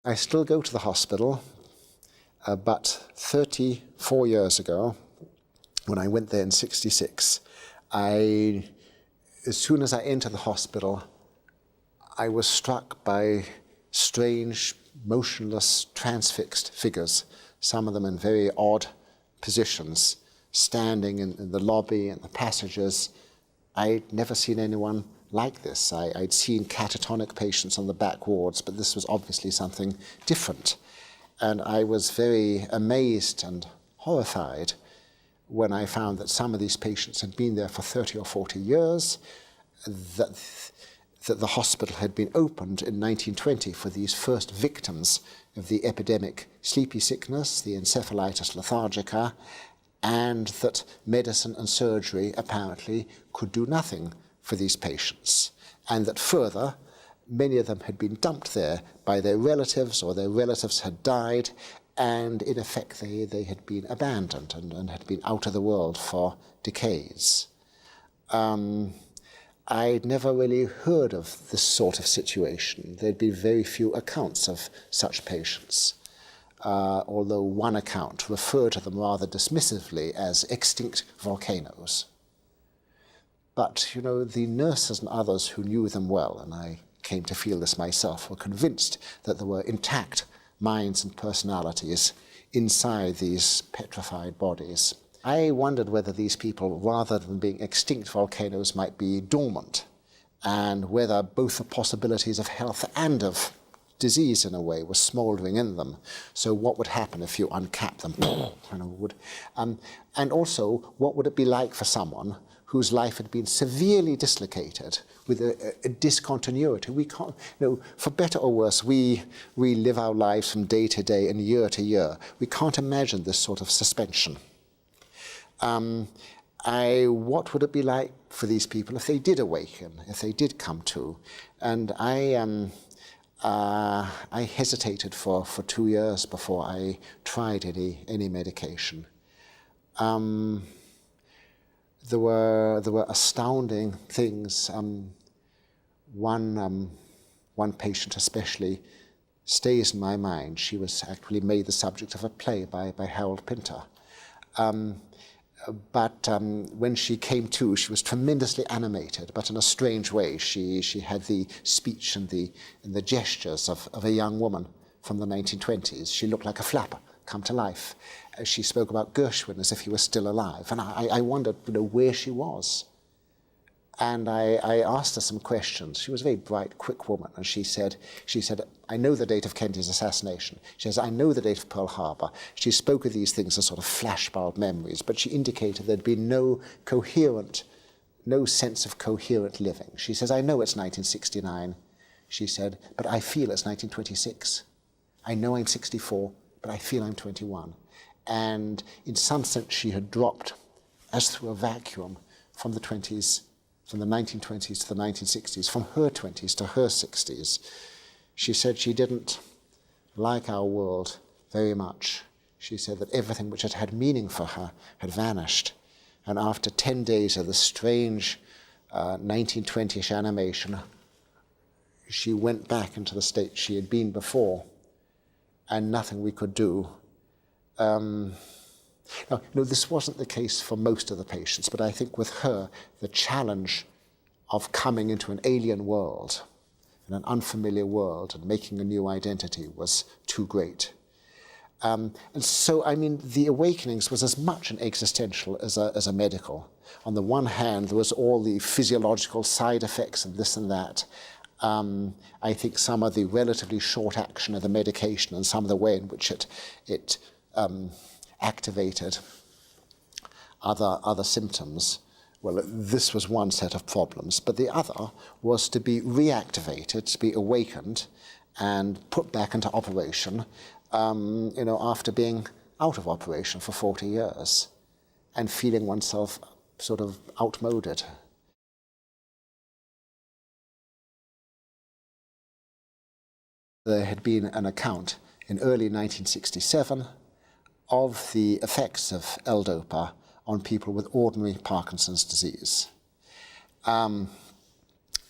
I still go to the hospital, but 34 years ago, when I went there in '66, as soon as I entered the hospital, I was struck by strange, motionless, transfixed figures, some of them in very odd positions, standing in the lobby and the passages. I'd never seen anyone like this. I'd seen catatonic patients on the back wards, but this was obviously something different. And I was very amazed and horrified when I found that some of these patients had been there for 30 or 40 years, that the hospital had been opened in 1920 for these first victims of the epidemic sleepy sickness, the encephalitis lethargica, and that medicine and surgery apparently could do nothing for these patients, and that further, many of them had been dumped there by their relatives, or their relatives had died, and in effect they had been abandoned and had been out of the world for decades. I'd never really heard of this sort of situation. There'd been very few accounts of such patients, although one account referred to them rather dismissively as extinct volcanoes. But, you know, the nurses and others who knew them well, and I came to feel this myself, were convinced that there were intact minds and personalities inside these petrified bodies. I wondered whether these people, rather than being extinct volcanoes, might be dormant, and whether both the possibilities of health and of disease, in a way, were smouldering in them. So what would happen if you uncap them? And also, what would it be like for someone whose life had been severely dislocated with a discontinuity? We can't, you know, for better or worse, we live our lives from day to day and year to year. We can't imagine this sort of suspension. What would it be like for these people if they did awaken, if they did come to? And I hesitated for 2 years before I tried any medication. There were astounding things. One patient especially stays in my mind. She was actually made the subject of a play by Harold Pinter. But when she came to, she was tremendously animated, but in a strange way. She had the speech and the gestures of a young woman from the 1920s. She looked like a flapper come to life. She spoke about Gershwin as if he was still alive, and I wondered, you know, where she was. And I asked her some questions. She was a very bright, quick woman, and she said, I know the date of Kennedy's assassination. She says, I know the date of Pearl Harbor. She spoke of these things as sort of flashbulb memories, but she indicated there'd been no sense of coherent living. She says, I know it's 1969. She said, but I feel it's 1926. I know I'm 64, but I feel I'm 21. And in some sense, she had dropped, as through a vacuum, from the 1920s to the 1960s, from her 20s to her 60s. She said she didn't like our world very much. She said that everything which had had meaning for her had vanished. And after 10 days of the strange 1920-ish animation, she went back into the state she had been before, and nothing we could do. Now, this wasn't the case for most of the patients, but I think with her, the challenge of coming into an alien world, in an unfamiliar world, and making a new identity was too great. And so, I mean, the Awakenings was as much an existential as a medical. On the one hand, there was all the physiological side effects and this and that. I think some of the relatively short action of the medication and some of the way in which it activated other symptoms. Well, this was one set of problems, but the other was to be reactivated, to be awakened and put back into operation, after being out of operation for 40 years and feeling oneself sort of outmoded. There had been an account in early 1967 of the effects of L-DOPA on people with ordinary Parkinson's disease.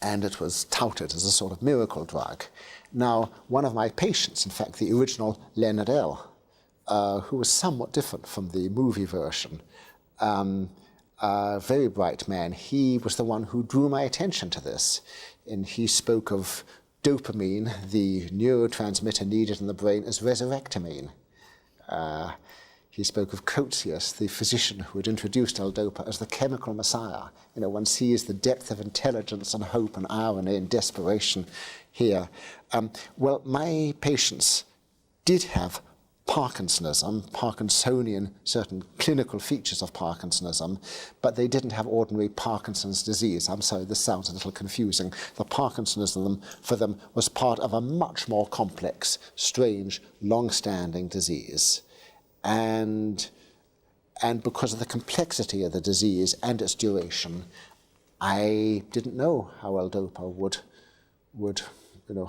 and it was touted as a sort of miracle drug. Now, one of my patients, in fact, the original Leonard L., who was somewhat different from the movie version, a very bright man, he was the one who drew my attention to this. And he spoke of dopamine, the neurotransmitter needed in the brain, as resurrectamine. He spoke of Coetzee, the physician who had introduced L-Dopa, as the chemical messiah. You know, one sees the depth of intelligence and hope and irony and desperation here. Well, my patients did have Parkinsonism, Parkinsonian, certain clinical features of Parkinsonism, but they didn't have ordinary Parkinson's disease. I'm sorry, this sounds a little confusing. The Parkinsonism for them was part of a much more complex, strange, long-standing disease. And because of the complexity of the disease and its duration, I didn't know how L-Dopa would,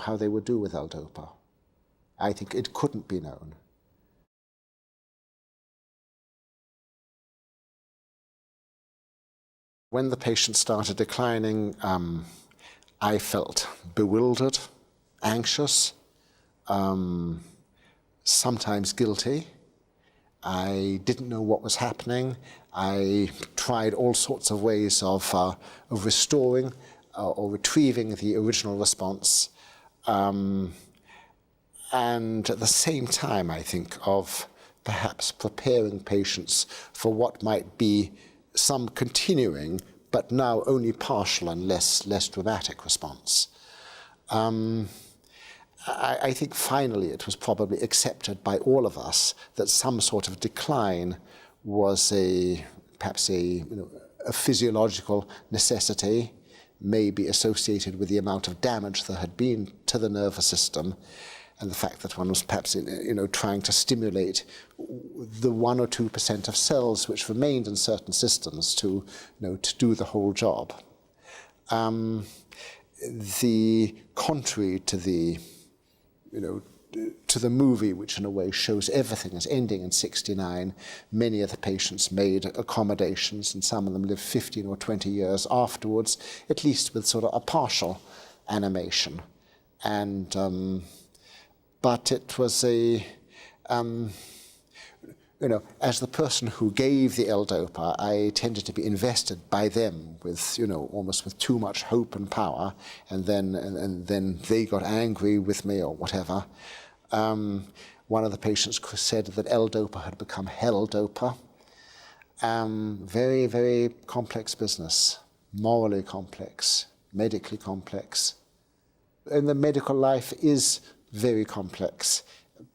how they would do with L-Dopa. I think it couldn't be known. When the patient started declining, I felt bewildered, anxious, sometimes guilty. I didn't know what was happening. I tried all sorts of ways of restoring or retrieving the original response. And at the same time, I think, of perhaps preparing patients for what might be some continuing, but now only partial and less dramatic response. I think finally it was probably accepted by all of us that some sort of decline was perhaps a physiological necessity, maybe associated with the amount of damage there had been to the nervous system, and the fact that one was perhaps trying to stimulate the 1 or 2% of cells which remained in certain systems to do the whole job. The contrary to the movie, which in a way shows everything as ending in 69, many of the patients made accommodations, and some of them lived 15 or 20 years afterwards, at least with sort of a partial animation. And but it was as the person who gave the L-Dopa, I tended to be invested by them with, almost with too much hope and power, and then they got angry with me or whatever. One of the patients said that L-Dopa had become Hell-Dopa. Very, very complex business, morally complex, medically complex. And the medical life is very complex,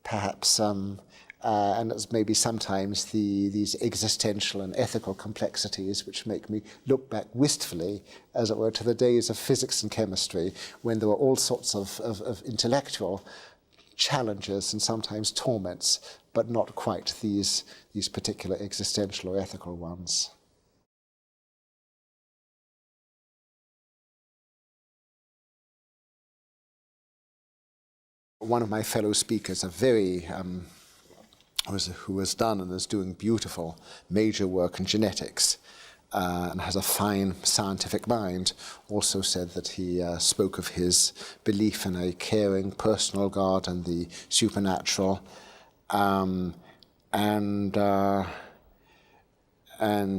perhaps, and it's maybe sometimes these existential and ethical complexities which make me look back wistfully, as it were, to the days of physics and chemistry, when there were all sorts of intellectual challenges and sometimes torments, but not quite these particular existential or ethical ones. One of my fellow speakers, a very who has done and is doing beautiful major work in genetics and has a fine scientific mind, also said that he spoke of his belief in a caring personal God and the supernatural, and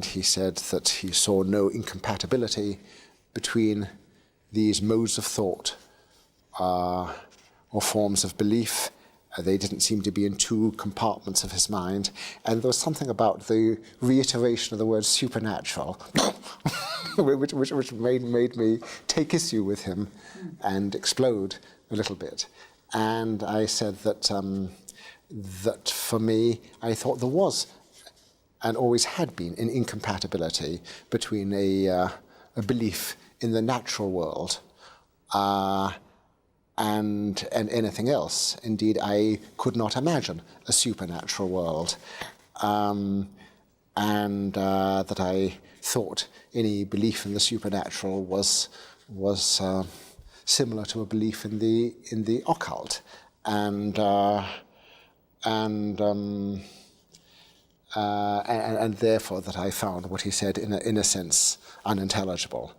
he said that he saw no incompatibility between these modes of thought or forms of belief. They didn't seem to be in two compartments of his mind. And there was something about the reiteration of the word supernatural, which made me take issue with him and explode a little bit. And I said that, that for me, I thought there was and always had been an incompatibility between a belief in the natural world and anything else. Indeed, I could not imagine a supernatural world, and that I thought any belief in the supernatural was similar to a belief in the occult, and therefore that I found what he said in a sense unintelligible.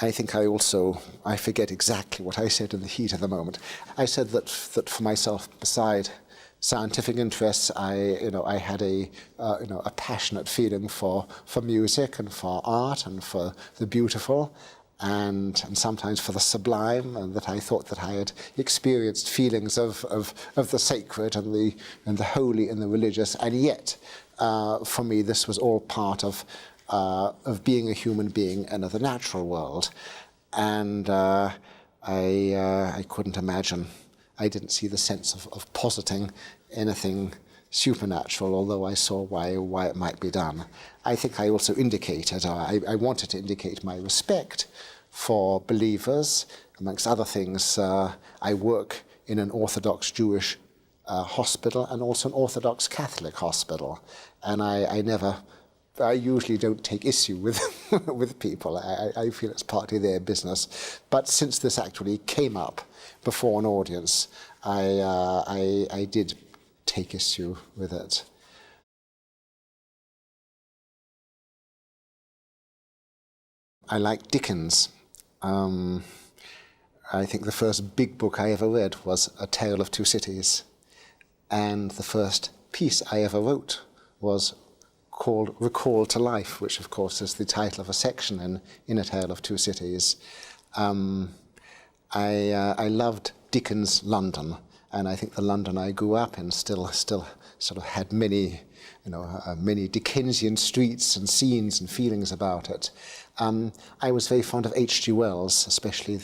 I think I forget exactly what I said in the heat of the moment. I said that for myself, beside scientific interests, I had a passionate feeling for music and for art and for the beautiful, and sometimes for the sublime, and that I thought that I had experienced feelings of the sacred and the holy and the religious, and yet for me this was all part of being a human being and of the natural world, and I couldn't imagine. I didn't see the sense of positing anything supernatural, although I saw why it might be done. I think I also indicated, I wanted to indicate my respect for believers. Amongst other things, I work in an Orthodox Jewish hospital and also an Orthodox Catholic hospital, and I usually don't take issue with with people. I feel it's partly their business. But since this actually came up before an audience, I did take issue with it. I like Dickens. I think the first big book I ever read was A Tale of Two Cities, and the first piece I ever wrote was called Recall to Life, which of course is the title of a section in A Tale of Two Cities. I loved Dickens' London, and I think the London I grew up in still sort of had many Dickensian streets and scenes and feelings about it. I was very fond of H.G. Wells, especially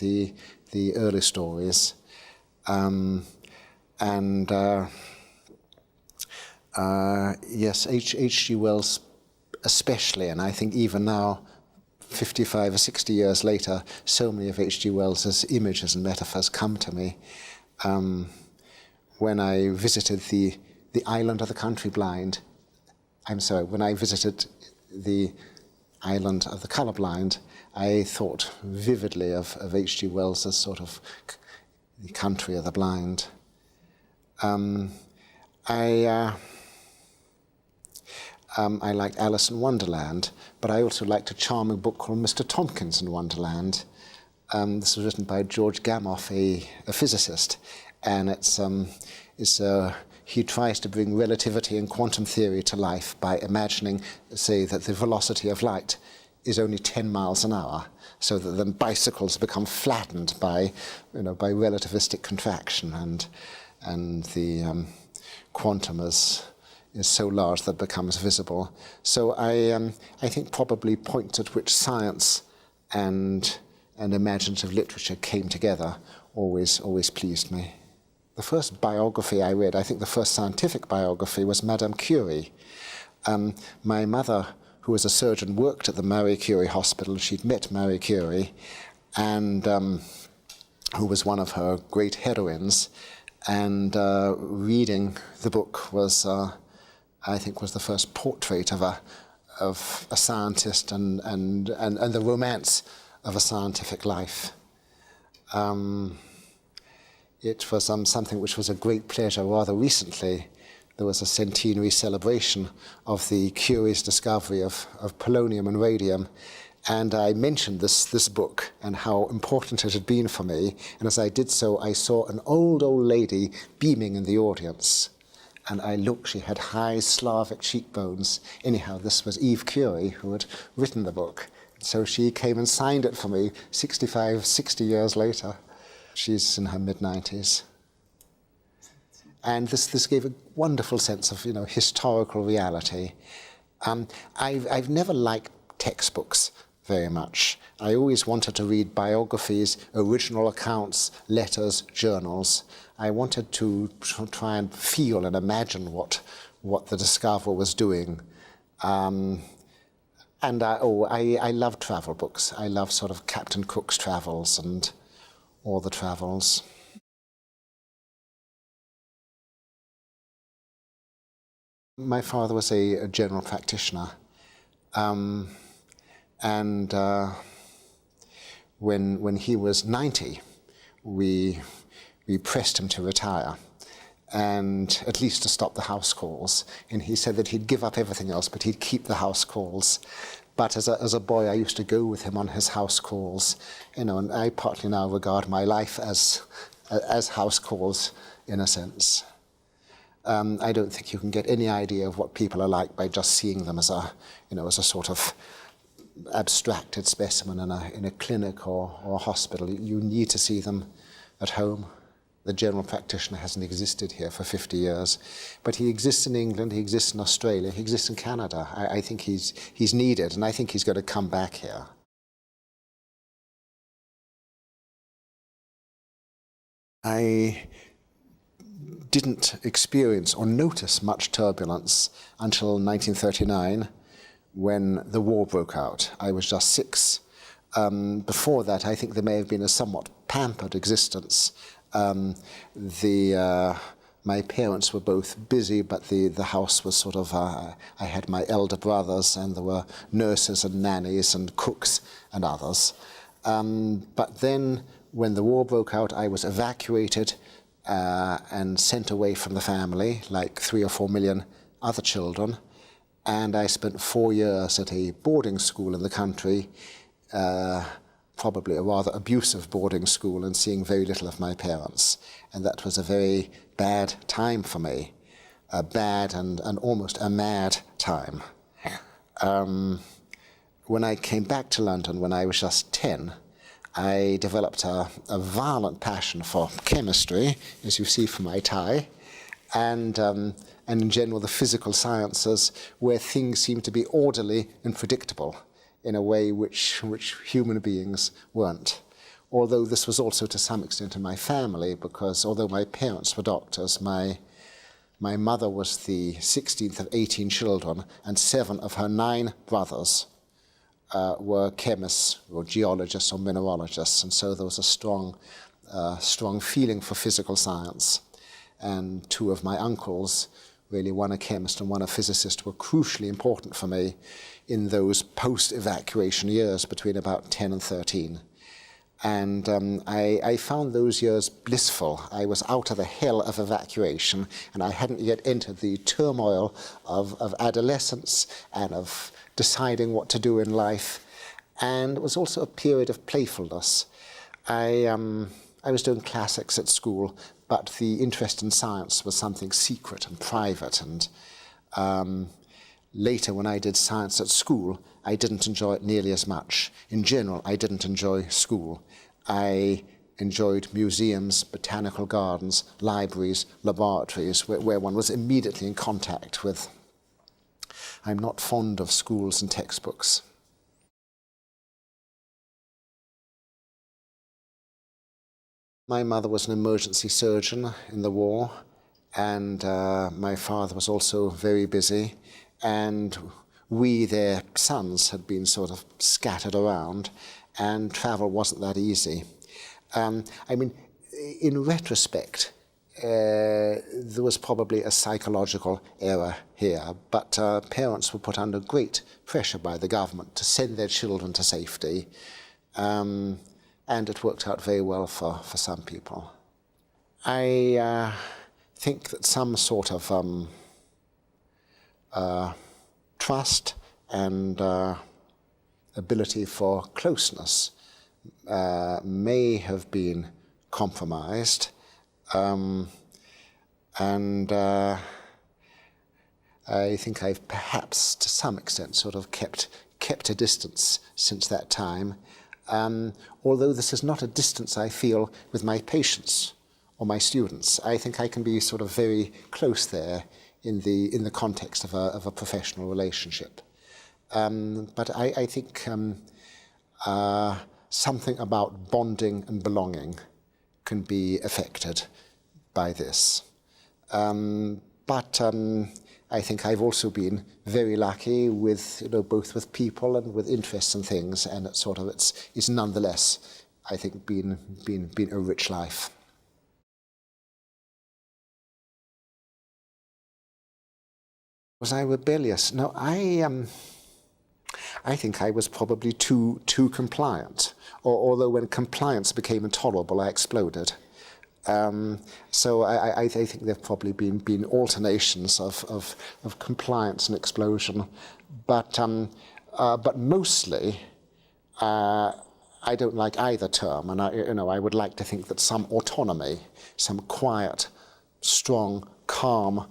the early stories, yes, H.G. Wells especially, and I think even now, 55 or 60 years later, so many of H.G. Wells's images and metaphors come to me. When I visited the island of the country blind, when I visited the island of the colorblind, I thought vividly of H.G. Wells as sort of the country of the blind. I liked Alice in Wonderland, but I also liked a charming book called Mr. Tompkins in Wonderland. This was written by George Gamow, a physicist, and he tries to bring relativity and quantum theory to life by imagining, say, that the velocity of light is only 10 miles an hour, so that then bicycles become flattened by relativistic contraction, and the quantum is so large that it becomes visible. So I think probably points at which science and imaginative literature came together always pleased me. The first biography I read, I think the first scientific biography, was Madame Curie. My mother, who was a surgeon, worked at the Marie Curie Hospital. She'd met Marie Curie, and who was one of her great heroines. And reading the book was, I think, was the first portrait of a scientist and the romance of a scientific life. It was something which was a great pleasure. Rather recently, there was a centenary celebration of the Curie's discovery of polonium and radium, and I mentioned this book and how important it had been for me. And as I did so, I saw an old lady beaming in the audience. And I looked, she had high Slavic cheekbones. Anyhow, this was Eve Curie, who had written the book. So she came and signed it for me 65, 60 years later. She's in her mid-90s. And this gave a wonderful sense of, historical reality. I've never liked textbooks very much. I always wanted to read biographies, original accounts, letters, journals. I wanted to try and feel and imagine what the discoverer was doing. And I love travel books. I love sort of Captain Cook's travels and all the travels. My father was a general practitioner, and when he was 90, we pressed him to retire, and at least to stop the house calls. And he said that he'd give up everything else, but he'd keep the house calls, But as a boy, I used to go with him on his house calls, and I partly now regard my life as house calls in a sense. I don't think you can get any idea of what people are like by just seeing them as a sort of abstracted specimen in a clinic or a hospital. You need to see them at home. The general practitioner hasn't existed here for 50 years, but he exists in England, he exists in Australia, he exists in Canada. I think he's needed, and I think he's going to come back here. I didn't experience or notice much turbulence until 1939, when the war broke out. I was just 6. Before that, I think there may have been a somewhat pampered existence. My parents were both busy, but the house was sort of, I had my elder brothers, and there were nurses and nannies and cooks and others. But then, when the war broke out, I was evacuated and sent away from the family, like 3 or 4 million other children. And I spent 4 years at a boarding school in the country, probably a rather abusive boarding school, and seeing very little of my parents. And that was a very bad time for me, a bad and almost a mad time. When I came back to London when I was just 10, I developed a violent passion for chemistry, as you see from my tie, and in general the physical sciences, where things seem to be orderly and predictable in a way which human beings weren't. Although this was also to some extent in my family, because although my parents were doctors, my mother was the 16th of 18 children, and 7 of her 9 brothers were chemists or geologists or mineralogists, and so there was a strong feeling for physical science. And 2 of my uncles, really one a chemist and one a physicist, were crucially important for me in those post-evacuation years between about 10 and 13. And I found those years blissful. I was out of the hell of evacuation, and I hadn't yet entered the turmoil of adolescence and of deciding what to do in life. And it was also a period of playfulness. I was doing classics at school, but the interest in science was something secret and private. And later, when I did science at school, I didn't enjoy it nearly as much. In general, I didn't enjoy school. I enjoyed museums, botanical gardens, libraries, laboratories, where one was immediately in contact with. I'm not fond of schools and textbooks. My mother was an emergency surgeon in the war, and my father was also very busy, and we, their sons, had been sort of scattered around, and travel wasn't that easy. In retrospect, there was probably a psychological error here, but parents were put under great pressure by the government to send their children to safety, and it worked out very well for some people. I think that some sort of trust and ability for closeness may have been compromised, and I think I've perhaps to some extent sort of kept a distance since that time, although this is not a distance I feel with my patients or my students. I think I can be sort of very close there in the context of a professional relationship. But I think something about bonding and belonging can be affected by this. But I think I've also been very lucky with, both with people and with interests and things, and it's nonetheless, I think, been a rich life. Was I rebellious? No, I think I was probably too compliant. Although when compliance became intolerable, I exploded. So I think there have probably been alternations of compliance and explosion. But But mostly, I don't like either term, and I would like to think that some autonomy, some quiet, strong, calm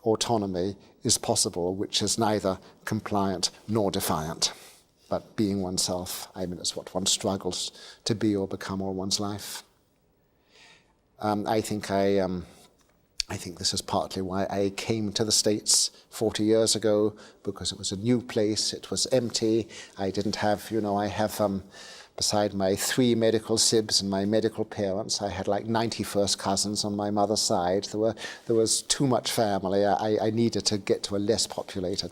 autonomy is possible, which is neither compliant nor defiant, but being oneself. I mean, it's what one struggles to be or become all one's life. I think this is partly why I came to the States 40 years ago, because it was a new place, it was empty. I didn't have, I have, beside my 3 medical sibs and my medical parents, I had like 90 first cousins on my mother's side. There was too much family. I needed to get to a less populated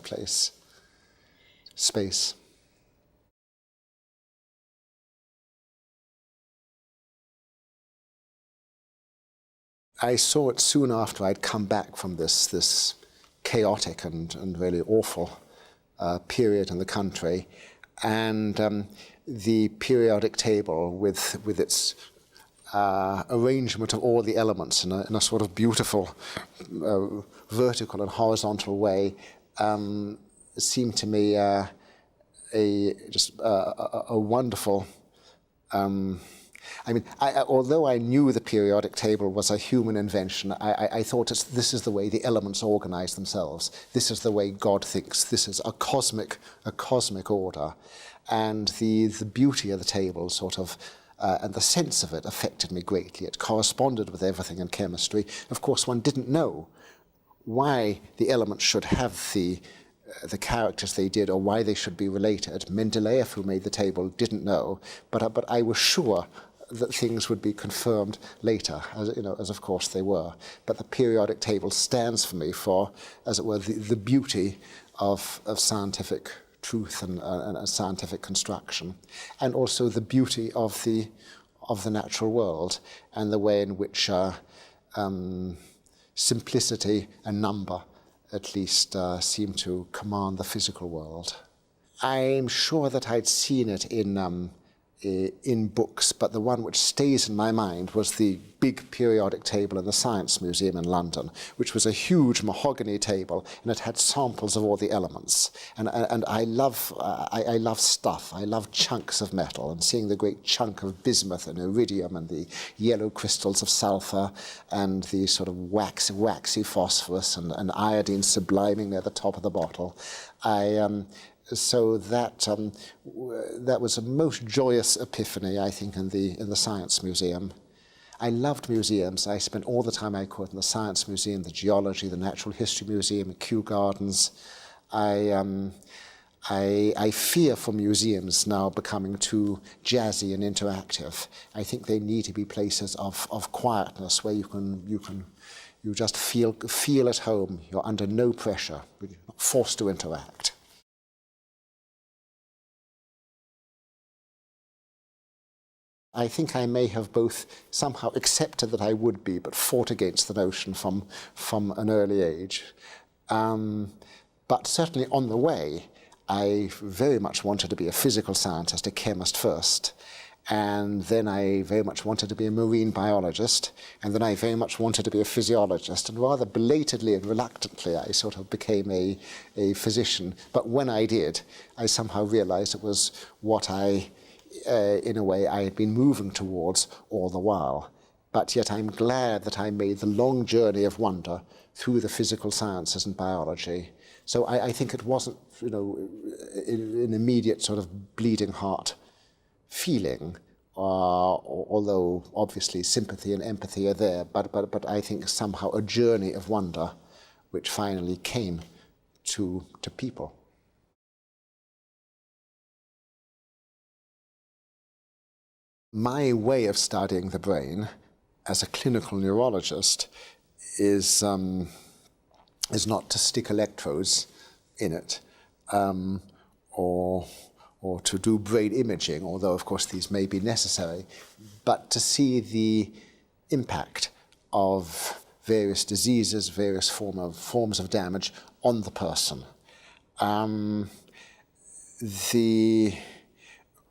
space. I saw it soon after I'd come back from this chaotic and really awful period in the country, and the periodic table with its arrangement of all the elements in a sort of beautiful vertical and horizontal way seemed to me a wonderful. Although I knew the periodic table was a human invention, I thought this is the way the elements organize themselves. This is the way God thinks. This is a cosmic order. And the beauty of the table and the sense of it affected me greatly. It corresponded with everything in chemistry. Of course, one didn't know why the elements should have the characters they did or why they should be related. Mendeleev, who made the table, didn't know, but I was sure that things would be confirmed later, as of course they were. But the periodic table stands for me for, as it were, the beauty of scientific truth and scientific construction, and also the beauty of the natural world and the way in which simplicity and number at least seem to command the physical world. I'm sure that I'd seen it in books, but the one which stays in my mind was the big periodic table in the Science Museum in London, which was a huge mahogany table, and it had samples of all the elements. And I love stuff. I love chunks of metal, and seeing the great chunk of bismuth and iridium and the yellow crystals of sulfur and the sort of waxy phosphorus and iodine subliming near the top of the bottle. So that was a most joyous epiphany, I think, in the Science Museum. I loved museums. I spent all the time I could in the Science Museum, the Geology, the Natural History Museum, Kew Gardens. I fear for museums now becoming too jazzy and interactive. I think they need to be places of quietness where you just feel at home. You're under no pressure. You're not forced to interact. I think I may have both somehow accepted that I would be, but fought against the notion from an early age. But certainly on the way, I very much wanted to be a physical scientist, a chemist first. And then I very much wanted to be a marine biologist. And then I very much wanted to be a physiologist. And rather belatedly and reluctantly, I sort of became a physician. But when I did, I somehow realized it was what in a way, I had been moving towards all the while. But yet I'm glad that I made the long journey of wonder through the physical sciences and biology. So I think it wasn't, an immediate sort of bleeding heart feeling, although obviously sympathy and empathy are there, but I think somehow a journey of wonder which finally came to people. My way of studying the brain as a clinical neurologist is not to stick electrodes in it or to do brain imaging, although of course these may be necessary, but to see the impact of various diseases, various forms of damage on the person.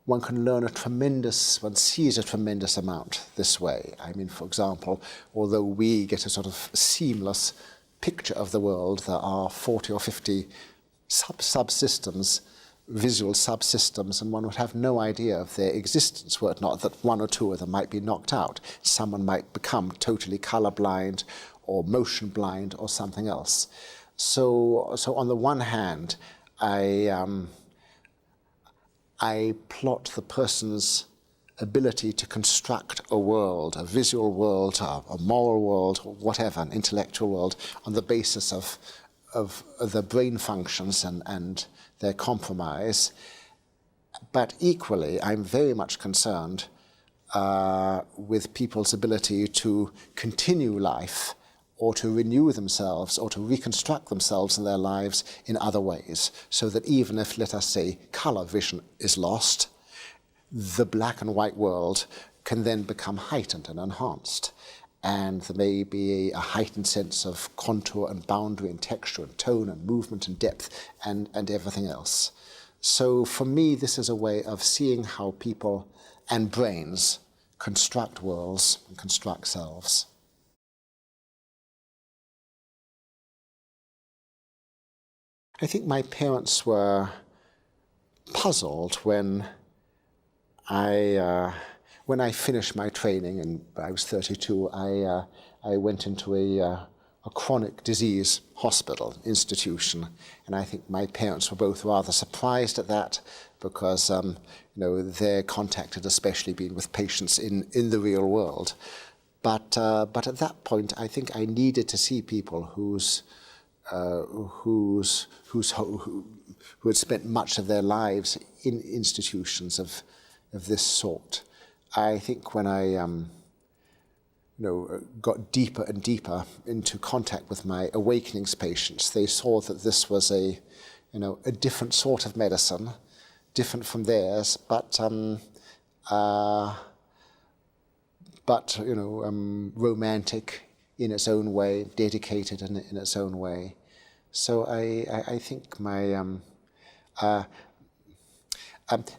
One can learn one sees a tremendous amount this way. I mean, for example, although we get a sort of seamless picture of the world, there are 40 or 50 subsystems visual subsystems, and one would have no idea of their existence were it not that one or two of them might be knocked out. Someone might become totally colorblind or motion blind or something else. So on the one hand, I plot the person's ability to construct a world, a visual world, a moral world, or whatever, an intellectual world, on the basis of the brain functions and their compromise. But equally, I'm very much concerned with people's ability to continue life or to renew themselves or to reconstruct themselves in their lives in other ways, so that even if, let us say, color vision is lost, the black and white world can then become heightened and enhanced. And there may be a heightened sense of contour and boundary and texture and tone and movement and depth and everything else. So for me, this is a way of seeing how people and brains construct worlds and construct selves. I think my parents were puzzled when I finished my training, and I was 32, I went into a chronic disease hospital institution, and I think my parents were both rather surprised at that, because their contact had especially been with patients in the real world. But at that point, I think I needed to see people who had spent much of their lives in institutions of this sort. I think when I got deeper and deeper into contact with my awakenings patients, they saw that this was a different sort of medicine, different from theirs, but romantic in its own way, dedicated in its own way. So I think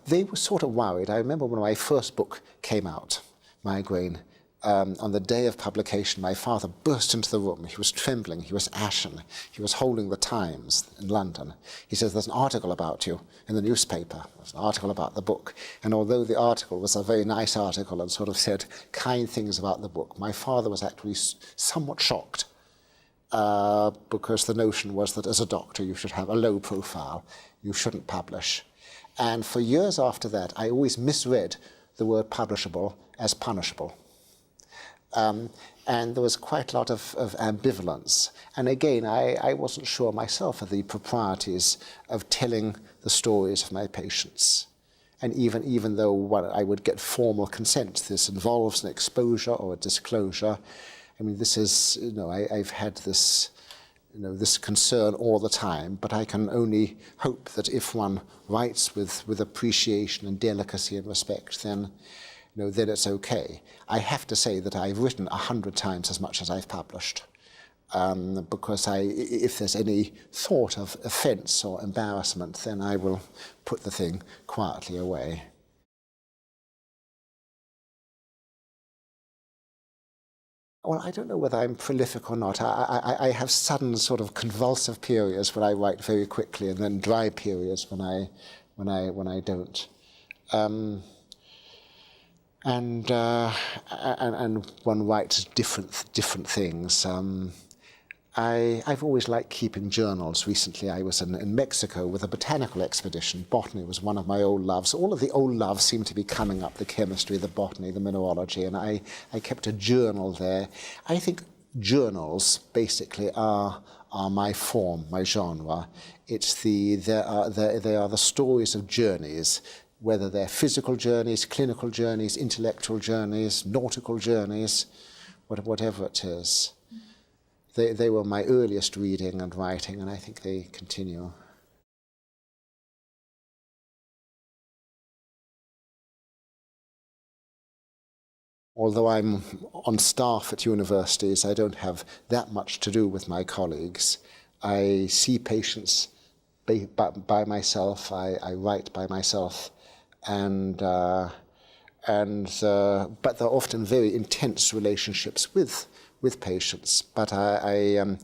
they were sort of worried. I remember when my first book came out, Migraine, on the day of publication, my father burst into the room. He was trembling, he was ashen, he was holding the Times in London. He says, "There's an article about you in the newspaper. There's an article about the book." And although the article was a very nice article and sort of said kind things about the book, my father was actually somewhat shocked, because the notion was that as a doctor you should have a low profile, you shouldn't publish. And for years after that, I always misread the word publishable as punishable. And there was quite a lot of ambivalence. And again, I wasn't sure myself of the proprieties of telling the stories of my patients. And even though I would get formal consent, this involves an exposure or a disclosure. I mean, this is, I've had this concern all the time, but I can only hope that if one writes with appreciation and delicacy and respect, then it's okay. I have to say that I've written 100 times as much as I've published, because if there's any thought of offence or embarrassment, then I will put the thing quietly away. Well, I don't know whether I'm prolific or not. I have sudden sort of convulsive periods when I write very quickly, and then dry periods when I don't. And one writes different things. I've always liked keeping journals. Recently I was in Mexico with a botanical expedition. Botany was one of my old loves. All of the old loves seem to be coming up, the chemistry, the botany, the mineralogy, and I kept a journal there. I think journals basically are my form, my genre. They are the stories of journeys, whether they're physical journeys, clinical journeys, intellectual journeys, nautical journeys, whatever it is. They were my earliest reading and writing, and I think they continue. Although I'm on staff at universities, I don't have that much to do with my colleagues. I see patients by myself, I write by myself, but they're often very intense relationships with patients. But I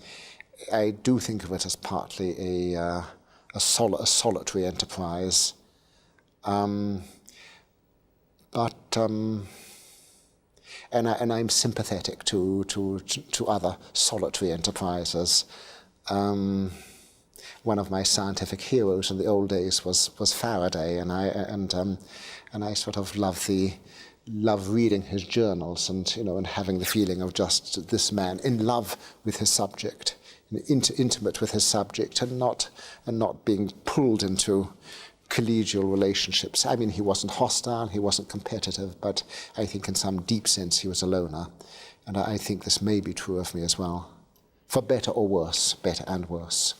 do think of it as partly a solitary enterprise. And I'm sympathetic to other solitary enterprises. One of my scientific heroes in the old days was Faraday, and I sort of love reading his journals and having the feeling of just this man in love with his subject, intimate with his subject, and not being pulled into collegial relationships. I mean, he wasn't hostile, he wasn't competitive, but I think in some deep sense he was a loner. And I think this may be true of me as well, for better or worse, better and worse.